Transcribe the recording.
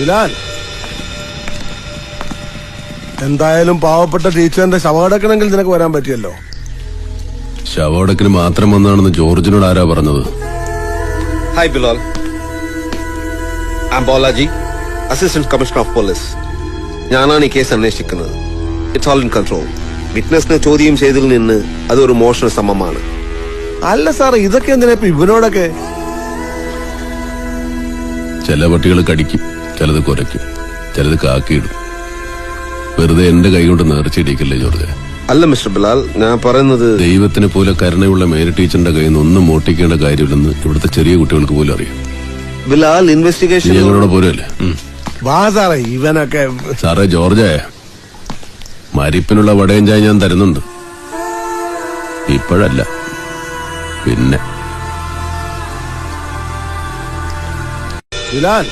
ബിലാൽ, എന്തായാലും പാവപ്പെട്ട ടീച്ചറിന്റെ ശവടക്കണമെങ്കിൽ നിനക്ക് വരാൻ പറ്റിയല്ലോ. ശവടക്കിന് മാത്രം വന്നാണെന്ന് ജോർജിനോട് ആരാ പറഞ്ഞത്? Hi Bilal, I Balaji, assistant commissioner of police. ഞാനാണ് ഈ കേസ് അന്വേഷിക്കുന്നത്. It's all in control. വിറ്റ്നസിനെ ചോദ്യം ചെയ്തതിൽ നിന്ന് അതൊരു മോഷണ ശ്രമമാണ്. അല്ല സാർ, ഇതൊക്കെ എന്തിനാ ഇപ്പൊ ഇവനോടൊക്കെ? ചില പട്ടികൾ കടിക്കും, ചിലത് കുരയ്ക്കും, ചിലത് കാക്കിയിടും. വെറുതെ എന്റെ കൈ കൊണ്ട് നേർച്ചയിടിക്കല്ലേ ജോർജ്. അല്ല മിസ്റ്റർ ബിലാൽ, ഞാൻ പറയുന്നത് ദൈവത്തിനെ പോലെ കരുണയുള്ള മേരി ടീച്ചറിന്റെ കയ്യിൽ നിന്ന് ഒന്നും മോട്ടിക്കേണ്ട കാര്യമില്ലെന്ന് ഇവിടുത്തെ ചെറിയ കുട്ടികൾക്ക് പോലും അറിയാം. ബിലാൽ, ഇൻവെസ്റ്റിഗേഷൻ ഞങ്ങളോട് പോരല്ലേ? വാ സാറേ, ഇവനൊക്കെ. സാറേ ജോർജേ, മരിപ്പിനുള്ള വടയും ചായ ഞാൻ തരുന്നുണ്ട്. ഇപ്പോഴല്ല, പിന്നെ. ബിലാൽ,